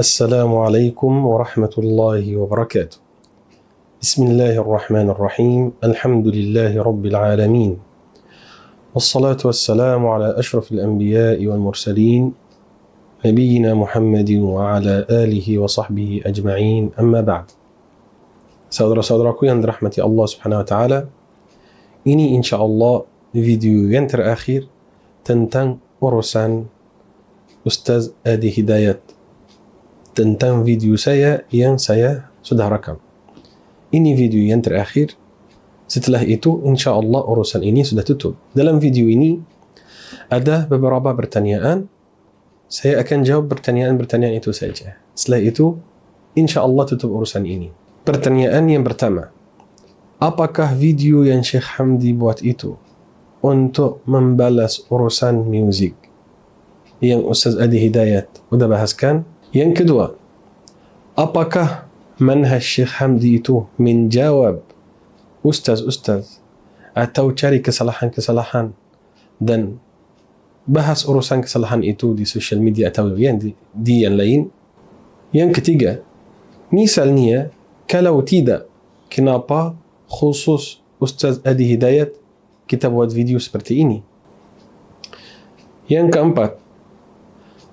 السلام عليكم ورحمة الله وبركاته. بسم الله الرحمن الرحيم. الحمد لله رب العالمين، والصلاة والسلام على أشرف الأنبياء والمرسلين نبينا محمد وعلى آله وصحبه أجمعين. أما بعد. Saudara-saudaraku yang dirahmati Allah Subhanahu wa taala, ini insyaallah video yang terakhir tentang urusan Ustaz Adi Hidayat, tentang video saya yang saya sudah rekam. Ini video yang terakhir. Setelah itu insyaallah urusan ini sudah tutup. Dalam video ini ada beberapa pertanyaan. Saya akan jawab pertanyaan-pertanyaan itu saja. Setelah itu insyaallah tutup urusan ini. Pertanyaan yang pertama, apakah video yang Syekh Hamdi buat itu untuk membalas urusan musik yang Ustaz Adi Hidayat sudah bahaskan? Yang kedua, apakah manhaj Syekh Hamdi itu menjawab ustaz-ustaz atau cari kesalahan-kesalahan dan bahas urusan kesalahan itu di social media atau yang di yang lain? Yang ketiga, misalnya kalau tidak, kenapa khusus Ustaz Adi Hidayat kita buat video seperti ini? Yang keempat,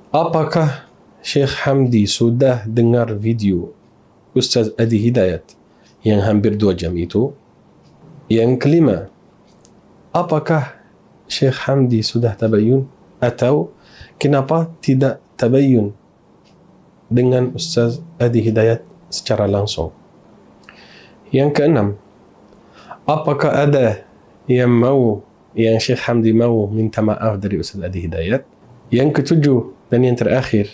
apakah Syekh Hamdi sudah dengar video Ustaz Adi Hidayat yang hampir 2 jam itu? Yang kelima, apakah Syekh Hamdi sudah tabayyun atau kenapa tidak tabayyun dengan Ustaz Adi Hidayat secara langsung? Yang keenam, apakah ada yang Syekh Hamdi mau minta maaf dari Ustaz Adi Hidayat? Yang ketujuh dan yang terakhir,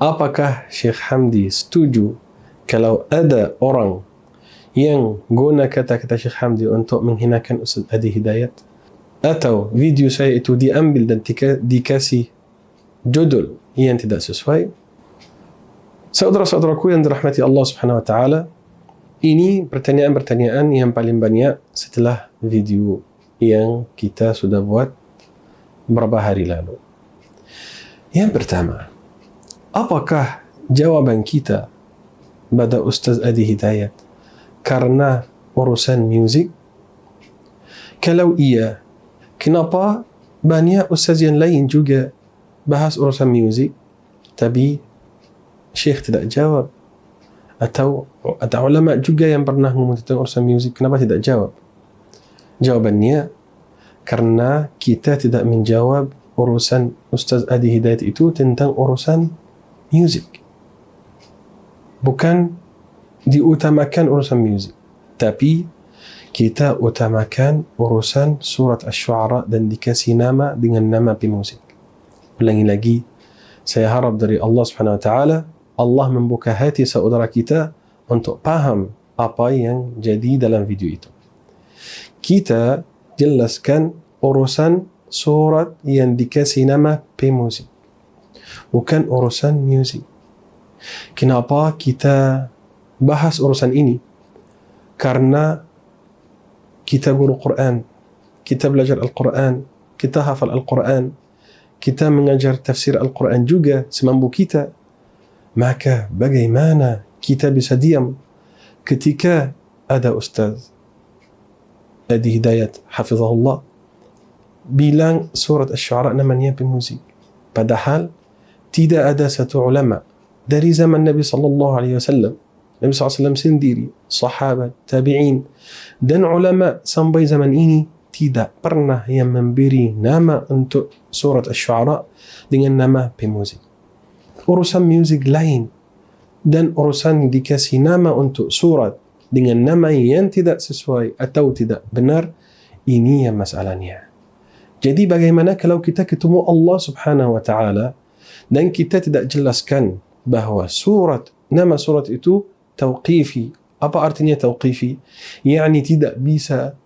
apakah Syekh Hamdi setuju kalau ada orang yang guna kata-kata Syekh Hamdi untuk menghinakan Ustaz Adi Hidayat, atau video saya itu diambil dan dikasih judul yang tidak sesuai? Saudara-saudaraku yang dirahmati Allah Subhanahu wa taala, ini pertanyaan-pertanyaan yang paling banyak setelah video yang kita sudah buat beberapa hari lalu. Yang pertama, apakah jawaban kita pada Ustaz Adi Hidayat karena urusan musik? Kalau iya, kenapa banyak ustaz yang lain juga bahas urusan musik tapi Syekh tidak jawab? Atau ada ulama juga yang pernah ngomong tentang urusan musik, kenapa tidak jawab? Jawabannya, karena kita tidak menjawab urusan Ustaz Adi Hidayat itu tentang urusan musik. Bukan diutamakan urusan musik, tapi kita utamakan urusan surat Asy-Syu'ara dan dikasih nama dengan nama pemusik. Ulangi lagi, saya harap dari Allah Subhanahu wa taala Allah membuka hati saudara kita untuk paham apa yang jadi dalam video itu. Kita jelaskan urusan surat yang dikasih nama pemusik, bukan urusan musik. Kenapa kita bahas urusan ini? Karena kita guru Quran, kita belajar Al-Quran, kita hafal Al-Quran, kita mengajar tafsir Al-Quran juga semampu kita. Maka bagaimana kita bisa diam ketika ada Ustaz Adi Hidayat hafizahullah bilang surat Asy-Syu'ara namanya pemusik, padahal tidak ada satu ulama dari zaman Nabi sallallahu alaihi wasallam, Nabi SAW sendiri, sahabat, tabi'in dan ulama sampai zaman ini tidak pernah yang memberi nama untuk surat Asy-Syu'ara dengan nama pemusik. Urusan musik lain, dan urusan dikasih nama untuk surat dengan nama yang tidak sesuai atau tidak benar, ini yang masalahnya. Jadi bagaimana kalau kita ketemu Allah Subhanahu wa taala dan kita tidak jelaskan bahawa nama surat itu tauqifi? Apa artinya tauqifi? Yani tidak bisa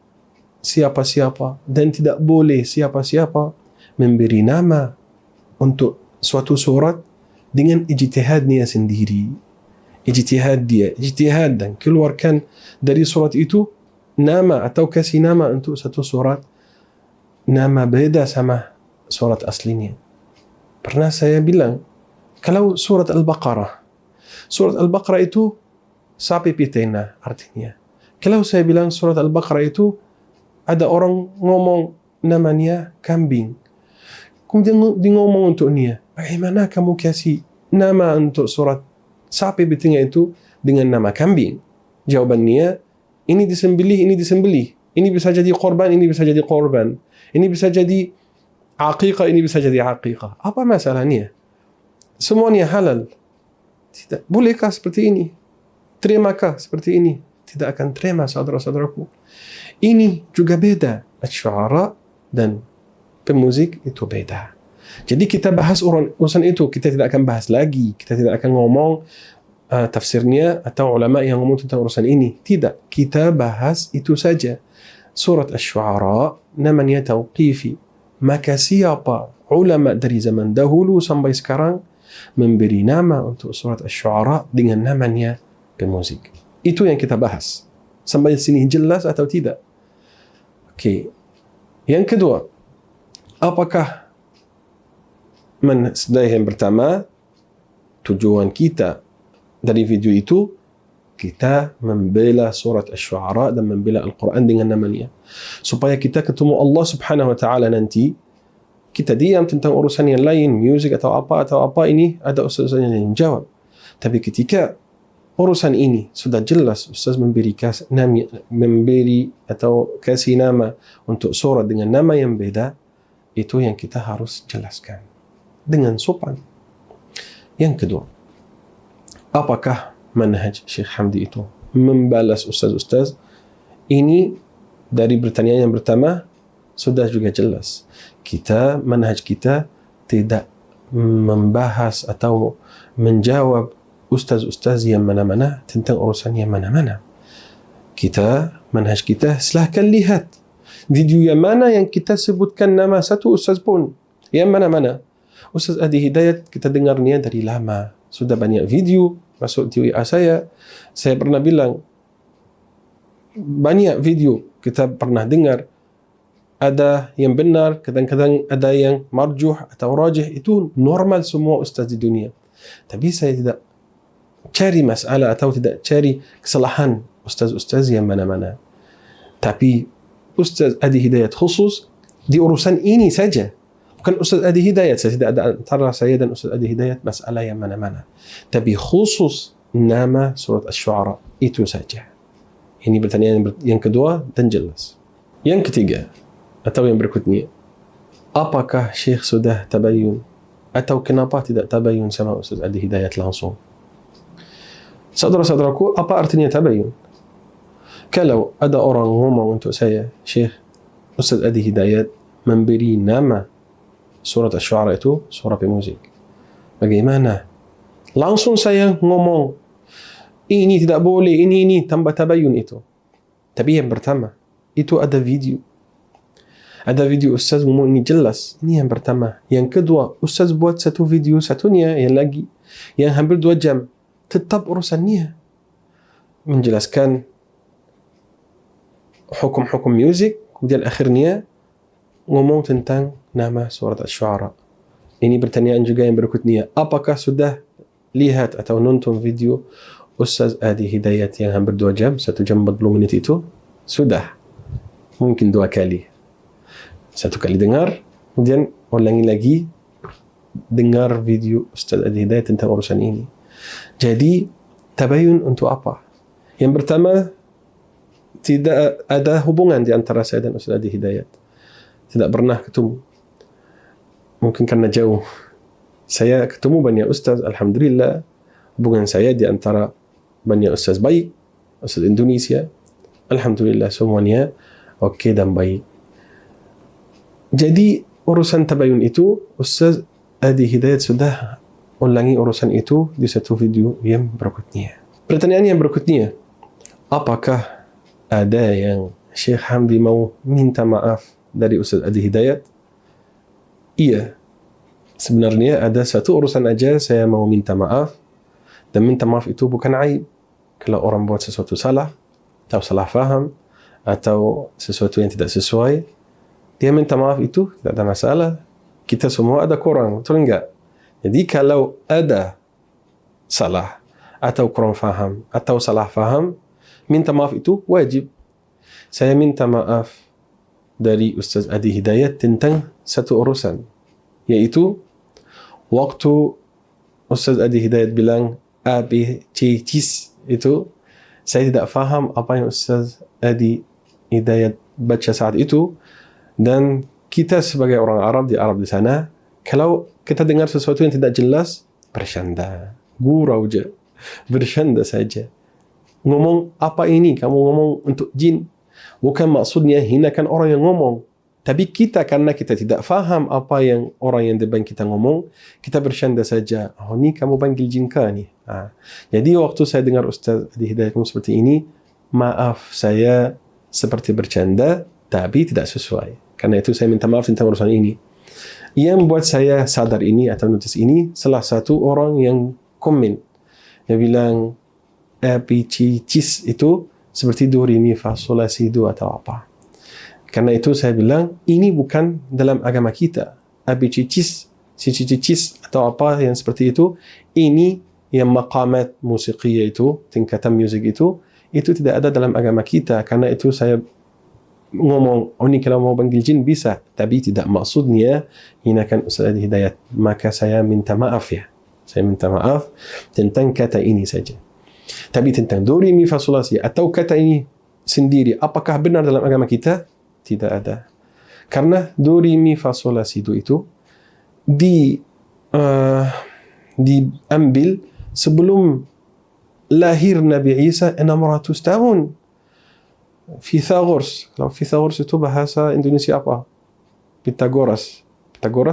siapa-siapa dan tidak boleh siapa-siapa memberi nama untuk suatu surat dengan ijtihadnya sendiri. Ijtihad dan keluarkan dari surat itu nama atau kasih nama untuk satu surat, nama beda sama surat aslinya. Pernah saya bilang, kalau surat Al-Baqarah Surat Al-Baqarah itu sapi pitena artinya. Kalau saya bilang surat Al-Baqarah itu ada orang ngomong namanya kambing. Kemudian dia ngomong untuk dia, bagaimana kamu kasih nama untuk surat sapi betina itu dengan nama kambing? Jawabannya, ini disembelih, ini disembelih. Ini bisa jadi korban, ini bisa jadi korban. Ini bisa jadi aqiqah, ini bisa jadi aqiqah. Apa masalahnya? Semuanya halal. Tidak. Bolehkah seperti ini? Terimakah seperti ini? Tidak akan terima, saudara-saudaraku. Ini juga beda. Asy-syu'ara dan pemuzik itu beda. Jadi kita bahas urusan itu. Kita tidak akan bahas lagi. Kita tidak akan ngomong tafsirnya atau ulama yang ngomong tentang urusan ini. Tidak. Kita bahas itu saja. Surat Asy-syu'ara namanya tauqifi. Maka siapa ulama dari zaman dahulu sampai sekarang memberi nama untuk surat Asy-syu'ara dengan namanya pemuzik. Itu yang kita bahas. Sampai sini jelas atau tidak? Okey. Yang kedua, apakah yang pertama, tujuan kita dari video itu, kita membela surat Asy-syu'ara dan membela Al-Quran dengan namanya. Supaya kita ketemu Allah Subhanahu wa ta'ala nanti, kita diam tentang urusan yang lain, music atau apa ini, ada ustaz yang jawab. Tapi ketika urusan ini sudah jelas, ustaz memberi atau kasih nama untuk surat dengan nama yang beda, itu yang kita harus jelaskan dengan sopan. Yang kedua, apakah manhaj Syekh Hamdi itu membalas ustaz-ustaz? Ini dari pertanyaan yang pertama sudah juga jelas. Manhaj kita tidak membahas atau menjawab ustaz-ustaz yang mana-mana tentang urusan yang mana-mana. Manhaj kita, silahkan lihat video yang mana yang kita sebutkan nama satu ustaz pun, yang mana-mana. Ustaz Adi Hidayat kita dengarnya dari lama, sudah banyak video masuk di WA saya pernah bilang banyak video kita pernah dengar, ada yang benar, kadang-kadang ada yang marjuh atau rajih, itu normal semua ustaz di dunia. Tapi saya tidak cari masalah atau tidak cari kesalahan ustaz-ustaz yang mana-mana. Tapi Ustaz Adi Hidayat khusus di urusan ini saja. Bukan Ustaz Adi Hidayat, saya tidak ada antara saya dan Ustaz Adi Hidayat masalah yang mana-mana. Tapi khusus nama surat Asy-syu'ara itu saja. Ini pertanyaan yang kedua dan jelas. Yang ketiga atau yang berikutnya, apakah Syekh sudah tabayyun atau kenapa tidak tabayyun sama Ustaz Adi Hidayat langsung? Saudara-saudaraku, apa artinya tabayyun? Kalau ada orang ngomong untuk saya, Syekh, Ustaz Adi Hidayat memberi nama surat Asy-syu'ara itu surat pemuzik, bagaimana? Langsung saya ngomong, ini tidak boleh, ini tambah tabayyun itu. Tapi yang pertama, itu ada video. Ada video Ustaz ngomong ini jelas. Ini yang pertama. Yang kedua, Ustaz buat satu video satunya yang lagi, yang hampir 2 jam. Tetap urusannya menjelaskan hukum-hukum music, kemudian akhirnya ngomong tentang nama surat Asy-syu'ara. Ini pertanyaan juga yang berikutnya, apakah sudah lihat atau nonton video Ustaz Adi Hidayat yang hampir 2 jam, 1 jam 40 menit itu? Sudah. Mungkin 2 kali. 1 kali dengar, kemudian ulangi lagi dengar video Ustaz Adi Hidayat tentang urusan ini. Jadi tabayyun untuk apa? Yang pertama, tidak ada hubungan di antara saya dan Ustaz Adi Hidayat. Tidak pernah ketemu. Mungkin karena jauh. Saya ketemu banyak ustaz, alhamdulillah. Hubungan saya di antara banyak ustaz baik, ustaz Indonesia. Alhamdulillah semuanya okey dan baik. Jadi urusan tabayyun itu Ustaz Adi Hidayat sudah ulangi urusan itu di satu video yang berikutnya. Pertanyaan yang berikutnya, apakah ada yang Syekh Hamdi mau minta maaf dari Ustaz Adi Hidayat? Iya. Sebenarnya ada satu urusan aja saya mau minta maaf, dan minta maaf itu bukan aib. Kalau orang buat sesuatu salah, atau salah faham, atau sesuatu yang tidak sesuai, dia minta maaf itu tidak ada masalah. Kita semua ada kurang, betul enggak? Jadi kalau ada salah, atau kurang faham atau salah faham, minta maaf itu wajib. Saya minta maaf dari Ustaz Adi Hidayat tentang satu urusan, yaitu waktu Ustaz Adi Hidayat bilang A, B, C, CIS itu, saya tidak faham apa yang Ustaz Adi Hidayat baca saat itu. Dan kita sebagai orang Arab di sana, kalau kita dengar sesuatu yang tidak jelas, bercanda, gurau je, bercanda saja. Ngomong apa ini? Kamu ngomong untuk jin. Bukan maksudnya hinakan orang yang ngomong. Tapi kita, karena kita tidak faham apa yang orang yang depan kita ngomong, kita bercanda saja. Oh, ni kamu panggil jin kah ni? Jadi waktu saya dengar Ustaz Adi Hidayat seperti ini, maaf, saya seperti bercanda, tapi tidak sesuai. Karena itu saya minta maaf tentang urusan ini. Yang membuat saya sadar ini atau notice ini, salah satu orang yang komen, yang bilang APC CIS itu seperti do, re, mi, fa, sol, la, si, do atau apa. Karena itu saya bilang, ini bukan dalam agama kita. APC CIS, CIS atau apa yang seperti itu, ini yang maqamat musiqiyah itu, tingkatan musik itu tidak ada dalam agama kita. Karena itu saya ngomong, oh ni kalau mau panggil jin bisa, tapi tidak maksudnya hinakan Ustaz Adi Hidayat. Maka saya minta maaf ya. Saya minta maaf tentang kata ini saja. Tapi tentang do, re, mi, fa, sol, la, si atau kata ini sendiri, apakah benar dalam agama kita? Tidak ada. Karena do, re, mi, fa, sol, la, si, do itu diambil sebelum lahir Nabi Isa 600 tahun. Pythagoras. Kalau Pythagoras itu bahasa Indonesia apa? Pythagoras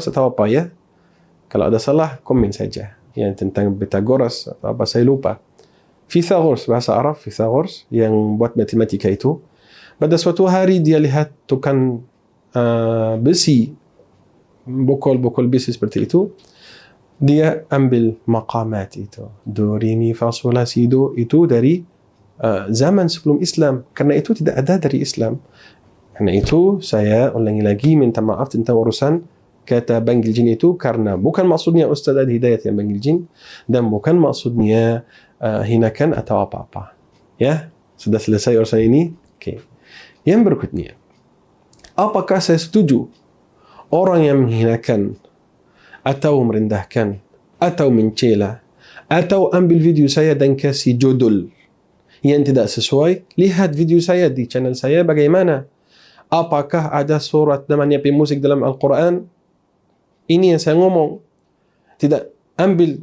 atau apa ya? Kalau ada salah, komen saja. Yang tentang Pythagoras atau apa, saya lupa. Pythagoras, bahasa Arab, Pythagoras yang buat matematika itu. Pada suatu hari dia lihat tukang besi, bokol besi seperti itu. Dia ambil maqamat itu. Do, re, mi, fa, sol, la, si, do itu dari zaman sebelum Islam. Karena itu tidak ada dari Islam. Karena itu saya ulangi lagi minta maaf tentang urusan kata panggil jin itu, karena bukan maksudnya Ustaz Adi Hidayat yang panggil jin, dan bukan maksudnya hinakan atau apa-apa. Ya, sudah selesai urusan ini. Oke. Yang berikutnya, apakah saya setuju orang yang menghinakan atau merendahkan atau mencela atau ambil video saya dan kasih judul yang tidak sesuai? Lihat video saya di channel saya bagaimana. Apakah ada surat namanya pemusik dalam Al-Quran? Ini yang saya ngomong.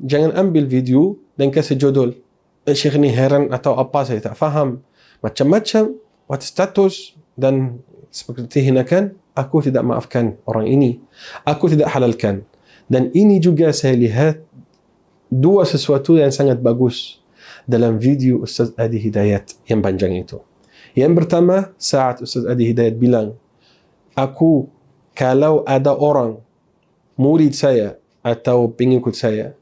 Jangan ambil video dan kasih judul. Syekh ni heran atau apa, saya tak faham. Macam-macam, buat status dan seperti hinakan. Aku tidak maafkan orang ini. Aku tidak halalkan. Dan ini juga saya lihat dua sesuatu yang sangat bagus dalam video Ustaz Adi Hidayat yang panjang itu. Yang pertama, saat Ustaz Adi Hidayat bilang, aku kalau ada orang, murid saya atau pengikut saya,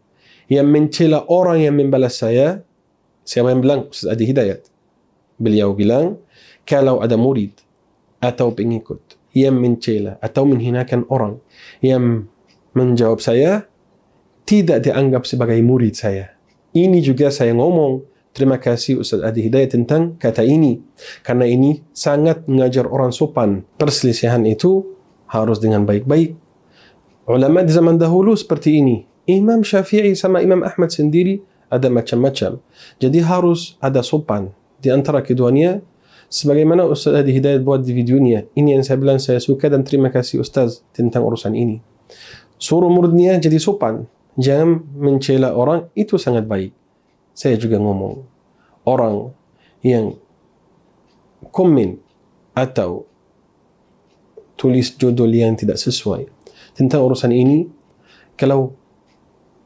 yang mencela orang yang membalas saya, siapa yang bilang? Ustaz Adi Hidayat. Beliau bilang, kalau ada murid atau pengikut yang mencela atau menghinakan orang yang menjawab saya, tidak dianggap sebagai murid saya. Ini juga saya ngomong, terima kasih Ustaz Adi Hidayat tentang kata ini. Karena ini sangat mengajar orang sopan. Perselisihan itu harus dengan baik-baik. Ulama di zaman dahulu seperti ini. Imam Syafi'i sama Imam Ahmad sendiri ada macam-macam. Jadi harus ada sopan di antara keduanya. Sebagaimana Ustaz Adi Hidayat buat di videonya. Ini yang saya bilang saya suka dan terima kasih Ustaz tentang urusan ini. Suruh muridnya jadi sopan. Jangan mencela orang, itu sangat baik. Saya juga ngomong, orang yang komen atau tulis judul yang tidak sesuai tentang urusan ini, kalau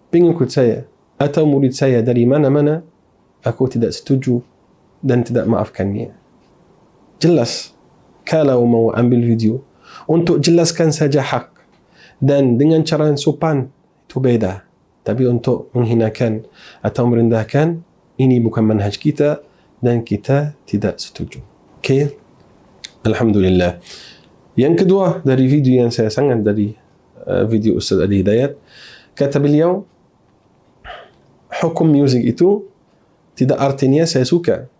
pengikut saya atau murid saya dari mana-mana, aku tidak setuju dan tidak maafkannya. Jelas, kalau mau ambil video untuk jelaskan saja hak dan dengan cara yang sopan, itu beda. Tapi untuk menghinakan atau merendahkan, ini bukan manhaj kita dan kita tidak setuju. Okey. Alhamdulillah. Yang kedua dari video yang saya sangat dari video Ustaz Adi Hidayat, kata beliau, hukum muzik itu tidak artinya saya suka.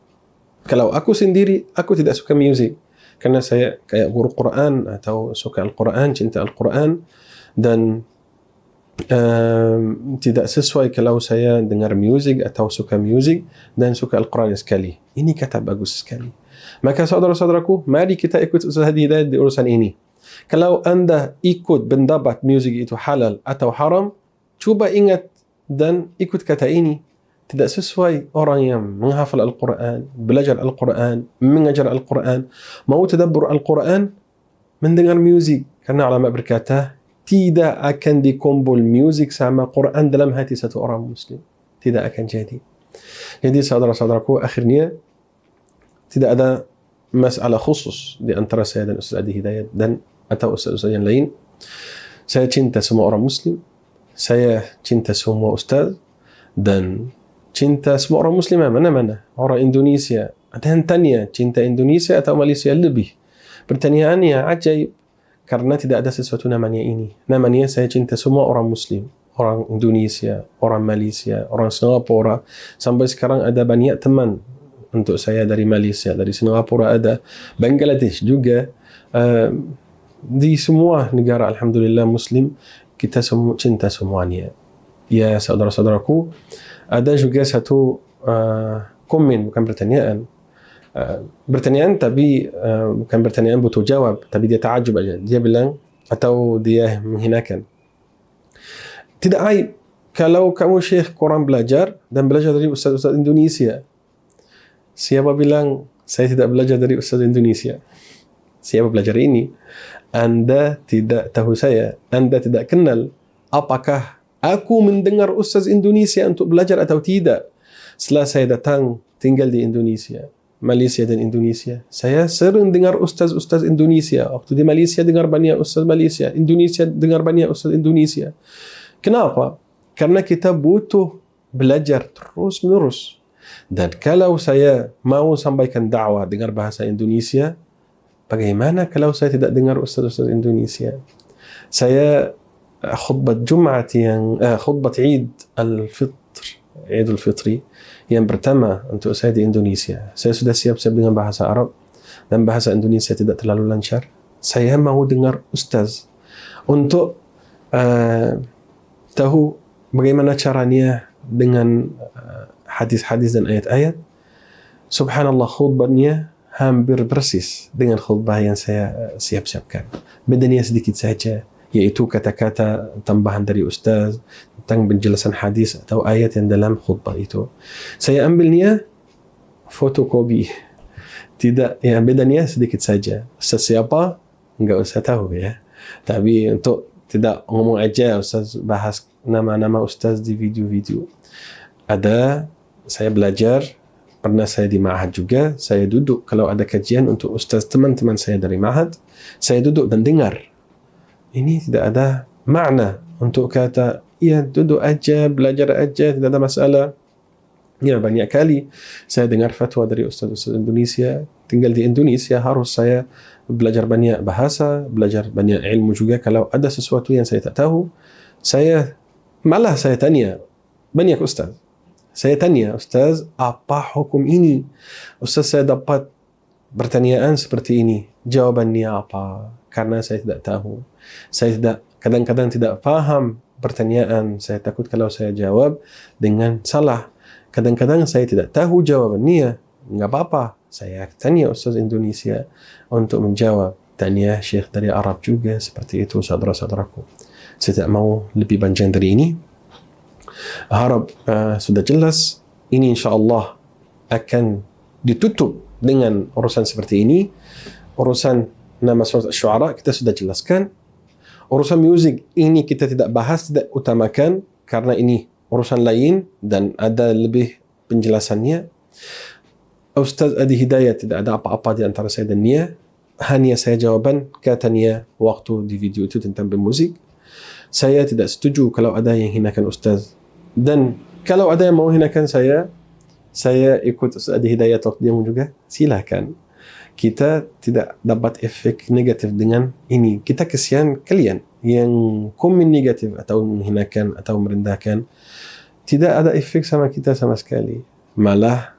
Kalau aku sendiri, aku tidak suka music. Karena saya kayak guru Quran atau suka Al-Quran, cinta Al-Quran. Dan tidak sesuai kalau saya dengar music atau suka music dan suka Al-Quran sekali. Ini kata bagus sekali. Maka saudara-saudaraku, mari kita ikut Ustaz Hadi Hidayat di urusan ini. Kalau anda ikut pendapat music itu halal atau haram, cuba ingat dan ikut kata ini. Tidak sesuai orang yang menghafal Al-Quran, belajar Al-Quran, mengajar Al-Quran, mau tadabbur Al-Quran, mendengar music. Karena ulama berkata, tidak akan dikumpul music sama Quran dalam hati satu orang Muslim. Tidak akan jadi. Jadi saudara-saudaraku, akhirnya tidak ada masalah khusus di antara saya dan Ustaz Hadi Hidayat dan atau ustaz-ustaz yang lain. Saya cinta semua orang Muslim. Saya cinta semua ustaz dan cinta semua orang Muslim mana-mana. Orang Indonesia. Ada yang tanya, cinta Indonesia atau Malaysia lebih? Pertanyaannya ajaib. Karena tidak ada sesuatu namanya ini. Namanya saya cinta semua orang Muslim. Orang Indonesia, orang Malaysia, orang Singapura. Sampai sekarang ada banyak teman untuk saya dari Malaysia, dari Singapura ada. Bangladesh juga. Di semua negara Alhamdulillah Muslim, kita semua cinta semuanya. Ya saudara-saudaraku, ada juga satu komen, bukan pertanyaan. Pertanyaan tapi bukan pertanyaan butuh jawab, tapi dia ta'ajub aja. Dia bilang atau dia menghinakan. Tidak aib kalau kamu syekh kurang belajar dan belajar dari ustaz-ustaz Indonesia. Siapa bilang saya tidak belajar dari ustaz Indonesia? Siapa belajar ini? Anda tidak tahu saya, Anda tidak kenal apakah aku mendengar ustaz Indonesia untuk belajar atau tidak. Setelah saya datang tinggal di Indonesia, Malaysia dan Indonesia, saya sering dengar ustaz-ustaz Indonesia. Waktu di Malaysia dengar banyak ustaz Malaysia, Indonesia dengar banyak ustaz Indonesia. Kenapa? Karena kita butuh belajar terus-menerus. Dan kalau saya mau sampaikan dakwah dengar bahasa Indonesia, bagaimana kalau saya tidak dengar ustaz-ustaz Indonesia? Saya khutbah Jumat yang khutbah Eid al-Fitr, Eid al-Fitri yang pertama untuk saya di Indonesia. Saya sudah siap-siap dengan bahasa Arab dan bahasa Indonesia tidak terlalu lancar. Saya mau dengar ustaz untuk tahu bagaimana caranya dengan hadis-hadis dan ayat-ayat. Subhanallah, khutbahnya hampir persis dengan khutbah yang saya siap-siapkan. Bedanya sedikit saja, yaitu kata-kata tambahan dari ustaz tentang penjelasan hadis atau ayat yang dalam khutbah itu. Saya ambilnya fotokopi. Tidak, ya bedanya sedikit saja. Ustaz siapa? Enggak usah tahu ya. Tapi untuk tidak ngomong aja ustaz bahas nama-nama ustaz di video-video. Ada, saya belajar, pernah saya di ma'had juga, saya duduk kalau ada kajian untuk ustaz teman-teman saya dari ma'had, saya duduk dan dengar. Ini tidak ada makna untuk kata, ya duduk aja, belajar aja, tidak ada masalah. Ya, banyak kali saya dengar fatwa dari ustaz-ustaz Indonesia, tinggal di Indonesia harus saya belajar banyak bahasa, belajar banyak ilmu juga. Kalau ada sesuatu yang saya tak tahu, saya tanya banyak ustaz. Saya tanya, ustaz, apa hukum ini? Ustaz, saya dapat pertanyaan seperti ini. Jawabannya apa? Karena saya tidak tahu. Saya kadang-kadang tidak paham pertanyaan. Saya takut kalau saya jawab dengan salah. Kadang-kadang saya tidak tahu jawabannya. Enggak apa-apa. Saya tanya ustaz Indonesia untuk menjawab. Tanya syekh dari Arab juga seperti itu, saudara-saudaraku. Saya tidak mau lebih panjang dari ini. Harap sudah jelas. Ini insyaAllah akan ditutup dengan urusan seperti ini. Urusan nama surat Asy-Syu'ara kita sudah jelaskan. Urusan musik ini kita tidak bahas, tidak utamakan karena ini urusan lain dan ada lebih penjelasannya. Ustaz Hadi Hidayat tidak ada apa-apa di antara saya dan Nia. Hanya saya jawaban kata Nia waktu di video itu tentang bermusik. Saya tidak setuju kalau ada yang hinakan Ustaz. Dan kalau ada yang mau hinakan saya ikut Ustaz Hadi Hidayat waktu dia juga, silakan. Kita tidak dapat efek negatif dengan ini. Kita kesian kalian yang komen negatif atau menghinakan atau merendahkan. Tidak ada efek sama kita sama sekali. malah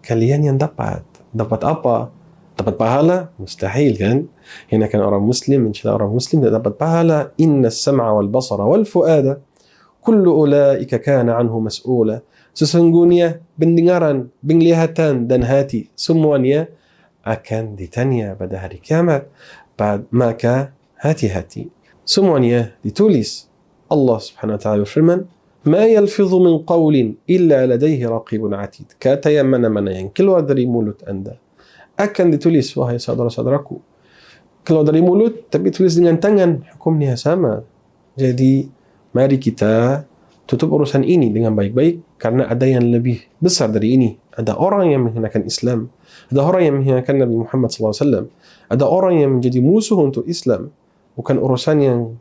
kalian yang dapat apa? Dapat pahala? Mustahil kan? Hina kan orang muslim mencela orang muslim tidak dapat pahala. Inna as-sam'a wal basara wal fu'ada kullu ulaika kana anhu mas'ula. Sesungguhnya pendengaran, penglihatan dan hati semuanya akan ditanya pada hari kiamat. Maka hati-hati. Semuanya ditulis. Allah Subhanahu wa taala berfirman, "Ma yalfidhu min qawlin illa ladayhi raqibun 'atid." Kata yang mana-mana yang keluar dari mulut Anda akan ditulis, wahai saudara-saudaraku. Keluar dari mulut, tapi tulis dengan tangan, hukumnya sama. Jadi, mari kita tutup urusan ini dengan baik-baik, karena ada yang lebih besar dari ini. Ada orang yang menghinakan Islam. Ada orang yang menghinakan Nabi Muhammad SAW. Ada orang yang menjadi musuh untuk Islam. Bukan urusan yang,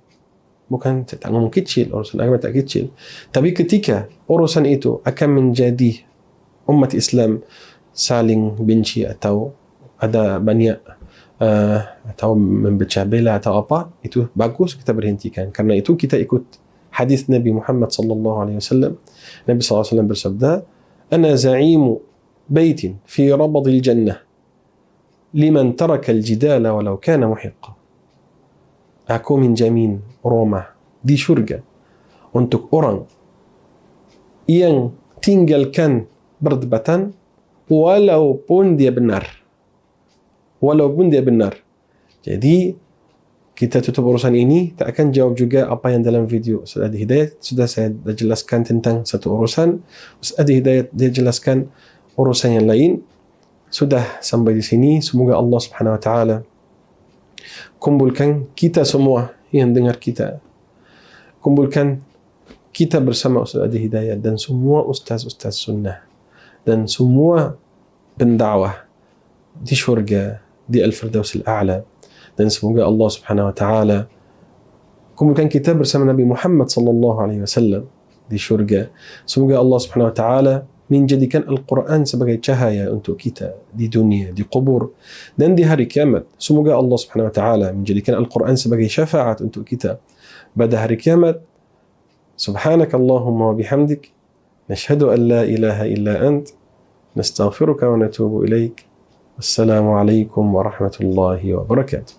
bukan tak ngomong kecil, urusan agama tak kecil. Tapi ketika urusan itu akan menjadi umat Islam saling benci atau ada banyak atau memecah belah atau apa, itu bagus kita berhentikan. Karena itu kita ikut hadis Nabi Muhammad sallallahu alaihi wasallam. Nabi sallallahu alaihi wasallam bersabda, "Ana za'imu baitin fi rabadil jannah liman taraka al-jidala walau kana muhiqqa." Aku menjamin rumah di syurga untuk orang yang tinggalkan perdebatan walaupun dia benar. Jadi kita tutup urusan ini. Tak akan jawab juga apa yang dalam video Ustaz Adi Hidayat. Sudah saya jelaskan tentang satu urusan. Ustaz Adi Hidayat dia jelaskan urusan yang lain. Sudah sampai di sini. Semoga Allah Subhanahu wa taala kumpulkan kita semua yang dengar kita. Kumpulkan kita bersama Ustaz Adi Hidayat dan semua ustaz-ustaz sunnah dan semua pendakwah di syurga, di Al-Firdaus Al-A'la. Dan semoga Allah Subhanahu wa taala kumpulkan kita bersama Nabi Muhammad sallallahu alaihi wasallam di syurga. Semoga Allah Subhanahu wa taala menjadikan Al-Quran sebagai cahaya untuk kita di dunia, di kubur dan di hari kiamat. Semoga Allah Subhanahu wa taala menjadikan Al-Quran sebagai syafaat untuk kita pada hari kiamat. Subhanakallahumma wa bihamdik, nashhadu an la ilaha illa ant, nastaghfiruka wa natubu ilaik. Wassalamu alaikum warahmatullahi wabarakatuh.